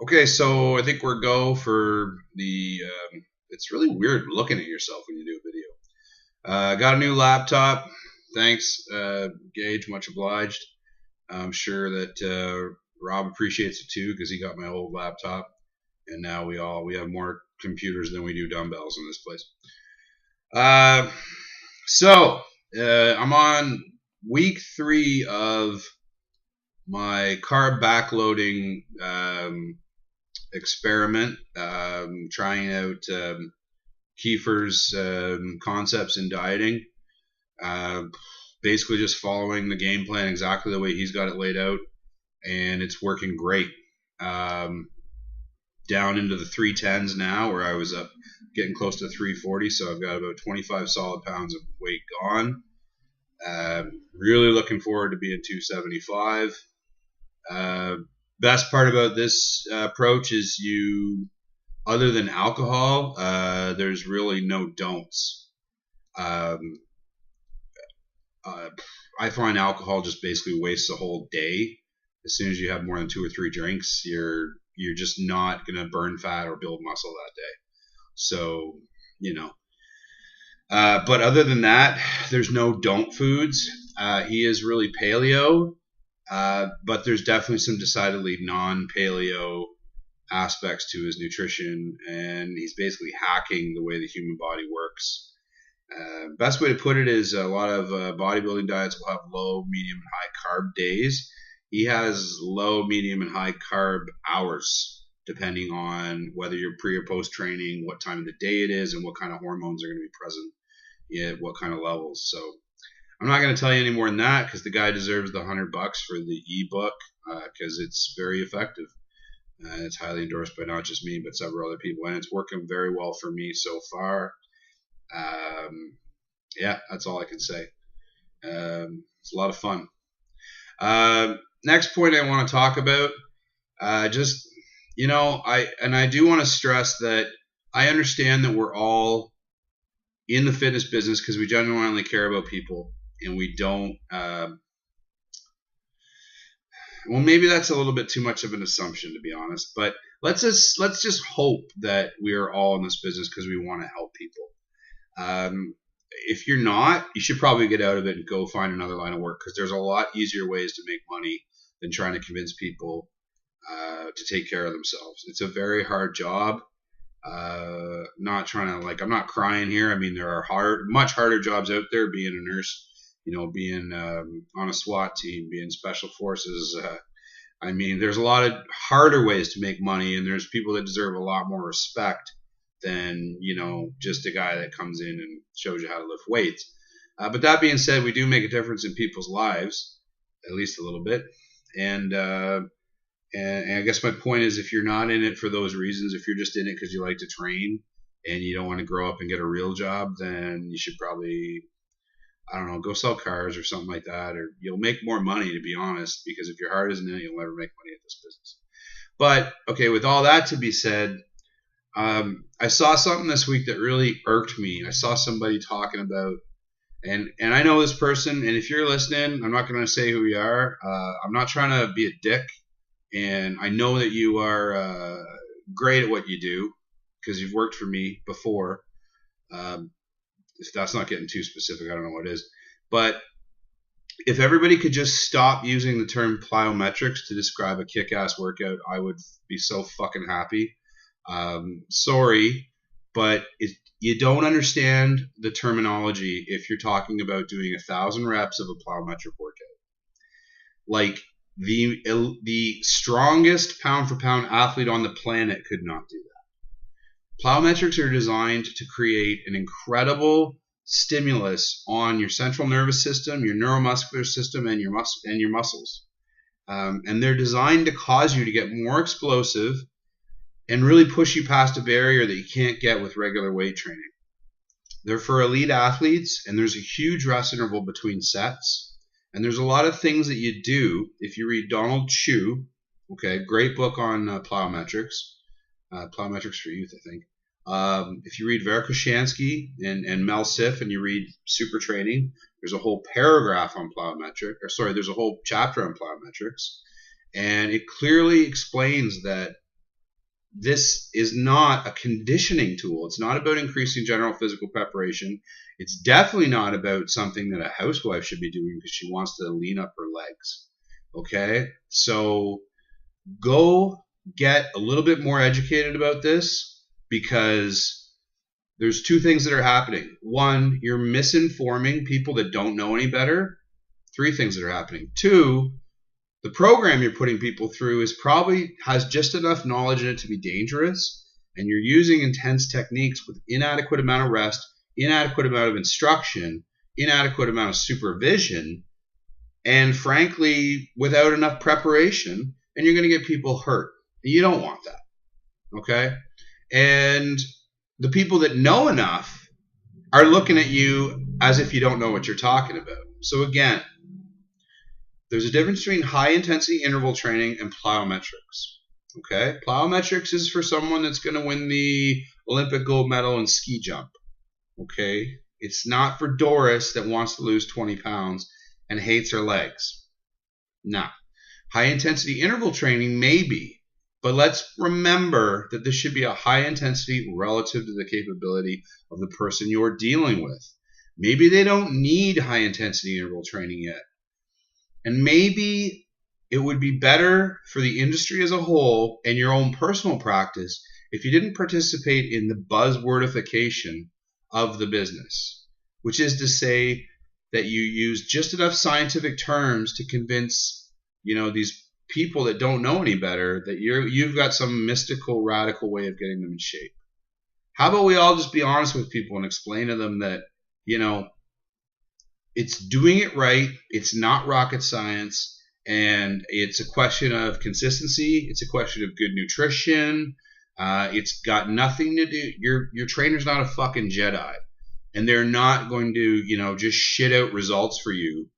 Okay, so I think we're go for the. It's really weird looking at yourself when you do a video. Got a new laptop. Thanks, Gage. Much obliged. I'm sure that Rob appreciates it too because he got my old laptop, and now we have more computers than we do dumbbells in this place. Uh, so I'm on week 3 of my carb backloading experiment, trying out Kiefer's concepts in dieting. Uh, Basically, just following the game plan exactly the way he's got it laid out, and it's working great. Down into the 310s now, where I was up getting close to 340, so I've got about 25 solid pounds of weight gone. Really looking forward to being 275. Best part about this approach is other than alcohol, there's really no don'ts. Um, I find alcohol just basically wastes the whole day. As soon as you have more than 2 or 3 drinks, you're just not gonna burn fat or build muscle that day. So, you know. But other than that, there's no don't foods. He is really paleo, but there's definitely some decidedly non-paleo aspects to his nutrition, and he's basically hacking the way the human body works. Best way to put it is a lot of bodybuilding diets will have low, medium, and high carb days. He has low, medium, and high carb hours, depending on whether you're pre or post training, what time of the day it is, and what kind of hormones are going to be present at what kind of levels. So I'm not going to tell you any more than that because the guy deserves the $100 for the ebook because it's very effective. It's highly endorsed by not just me, but several other people, and it's working very well for me so far. Yeah, that's all I can say. It's a lot of fun. Next point I want to talk about, I do want to stress that I understand that we're all in the fitness business because we genuinely care about people, and we don't. Well, maybe that's a little bit too much of an assumption, to be honest. But let's just hope that we are all in this business because we want to help people. If you're not, you should probably get out of it and go find another line of work because there's a lot easier ways to make money than trying to convince people to take care of themselves. It's a very hard job. Not trying to I'm not crying here. I mean, there are much harder jobs out there. Being a nurse, being on a SWAT team, being special forces. I mean, there's a lot of harder ways to make money, and there's people that deserve a lot more respect than just a guy that comes in and shows you how to lift weights. But that being said, we do make a difference in people's lives, at least a little bit. And I guess my point is, if you're not in it for those reasons, if you're just in it because you like to train and you don't want to grow up and get a real job, then you should probably, I don't know, go sell cars or something like that, or you'll make more money, to be honest, because if your heart isn't in it, you'll never make money at this business. But, okay, with all that to be said, I saw something this week that really irked me. I saw somebody talking about, and I know this person, and if you're listening, I'm not going to say who you are. I'm not trying to be a dick, and I know that you are great at what you do because you've worked for me before. If that's not getting too specific, I don't know what it is. But if everybody could just stop using the term plyometrics to describe a kick-ass workout, I would be so fucking happy. Sorry, but you don't understand the terminology if you're talking about doing 1,000 reps of a plyometric workout. Like the strongest pound for pound athlete on the planet could not do that. Plyometrics are designed to create an incredible stimulus on your central nervous system, your neuromuscular system, and your muscles. And they're designed to cause you to get more explosive and really push you past a barrier that you can't get with regular weight training. They're for elite athletes, and there's a huge rest interval between sets. And there's a lot of things that you do. If you read Donald Chu, okay, great book on plyometrics, Plyometrics for Youth, I think. If you read Vera Koshansky and Mel Siff, and you read Super Training, there's a whole paragraph on there's a whole chapter on plyometrics, and it clearly explains that this is not a conditioning tool. It's not about increasing general physical preparation. It's definitely not about something that a housewife should be doing because she wants to lean up her legs. Okay? So go get a little bit more educated about this, because there's two things that are happening. One, you're misinforming people that don't know any better. Three things that are happening. Two, the program you're putting people through has just enough knowledge in it to be dangerous, and you're using intense techniques with inadequate amount of rest, inadequate amount of instruction, inadequate amount of supervision, and frankly, without enough preparation, and you're going to get people hurt. You don't want that, okay? And the people that know enough are looking at you as if you don't know what you're talking about. So again, there's a difference between high-intensity interval training and plyometrics. Okay? Plyometrics is for someone that's going to win the Olympic gold medal in ski jump. Okay? It's not for Doris that wants to lose 20 pounds and hates her legs. No. High-intensity interval training may be, but let's remember that this should be a high-intensity relative to the capability of the person you're dealing with. Maybe they don't need high-intensity interval training yet. And maybe it would be better for the industry as a whole and your own personal practice if you didn't participate in the buzzwordification of the business, which is to say that you use just enough scientific terms to convince, these people that don't know any better that you've got some mystical, radical way of getting them in shape. How about we all just be honest with people and explain to them that, it's doing it right. It's not rocket science. And it's a question of consistency. It's a question of good nutrition. It's got nothing to do. Your trainer's not a fucking Jedi. And they're not going to, just shit out results for you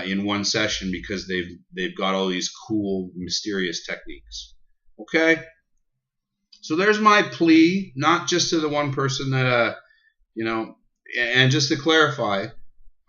in one session because they've got all these cool, mysterious techniques. Okay? So there's my plea, not just to the one person that, and just to clarify,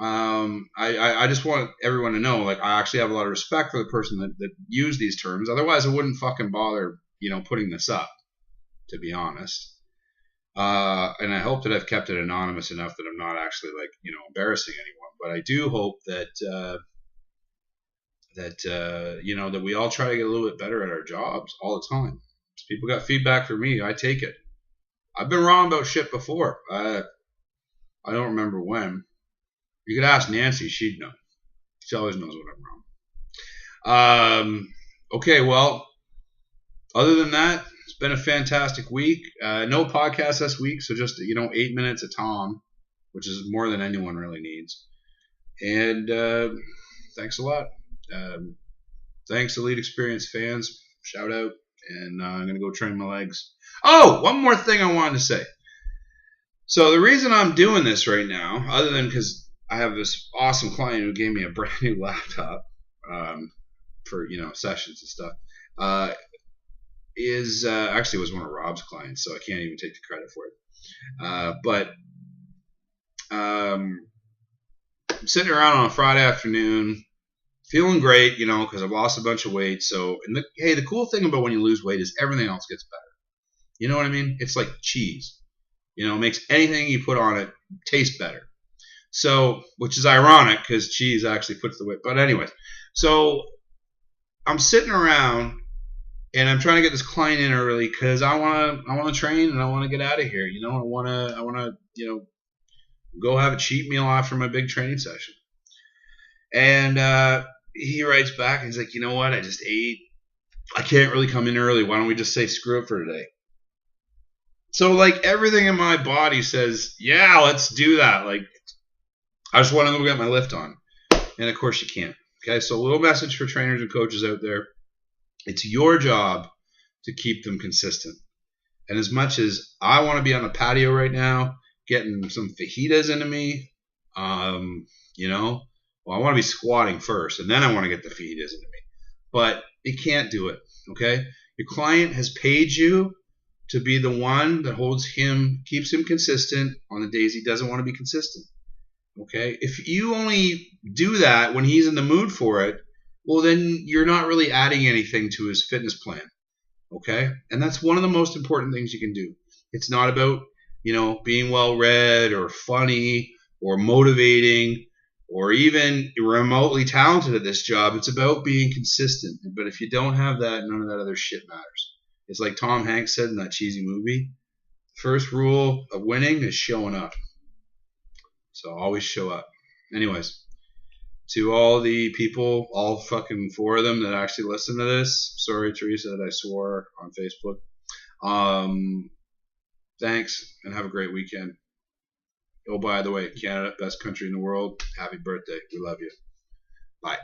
I just want everyone to know, I actually have a lot of respect for the person that used these terms. Otherwise, I wouldn't fucking bother, putting this up, to be honest. And I hope that I've kept it anonymous enough that I'm not actually, embarrassing anyone. But I do hope that that we all try to get a little bit better at our jobs all the time. If people got feedback from me, I take it. I've been wrong about shit before. I don't remember when. You could ask Nancy, she'd know. She always knows when I'm wrong. Okay, well, other than that, it's been a fantastic week. No podcast this week, so just 8 minutes of Thom, which is more than anyone really needs. And thanks a lot. Thanks, Elite Experience fans. Shout out. And I'm going to go train my legs. Oh, one more thing I wanted to say. So the reason I'm doing this right now, other than because I have this awesome client who gave me a brand new laptop for sessions and stuff, is actually was one of Rob's clients, so I can't even take the credit for it. But I'm sitting around on a Friday afternoon, feeling great, because I've lost a bunch of weight. So, the cool thing about when you lose weight is everything else gets better. You know what I mean? It's like cheese. It makes anything you put on it taste better. So, which is ironic because cheese actually puts the weight. But anyways, so I'm sitting around and I'm trying to get this client in early because I want to train and I want to get out of here. I want to go have a cheat meal after my big training session. And he writes back and he's like, you know what? I just ate. I can't really come in early. Why don't we just say screw it for today? So everything in my body says, yeah, let's do that. I just want to go get my lift on. And of course you can't. Okay, so a little message for trainers and coaches out there. It's your job to keep them consistent. And as much as I want to be on the patio right now, getting some fajitas into me, I want to be squatting first, and then I want to get the fajitas into me. But it can't do it, okay? Your client has paid you to be the one that keeps him consistent on the days he doesn't want to be consistent. Okay? If you only do that when he's in the mood for it, well, then you're not really adding anything to his fitness plan. Okay? And that's one of the most important things you can do. It's not about, being well read or funny or motivating or even remotely talented at this job. It's about being consistent. But if you don't have that, none of that other shit matters. It's like Tom Hanks said in that cheesy movie. First rule of winning is showing up. So always show up. Anyways, to all the people, all fucking four of them that actually listen to this, sorry, Teresa, that I swore on Facebook. Thanks, and have a great weekend. Oh, by the way, Canada, best country in the world. Happy birthday. We love you. Bye.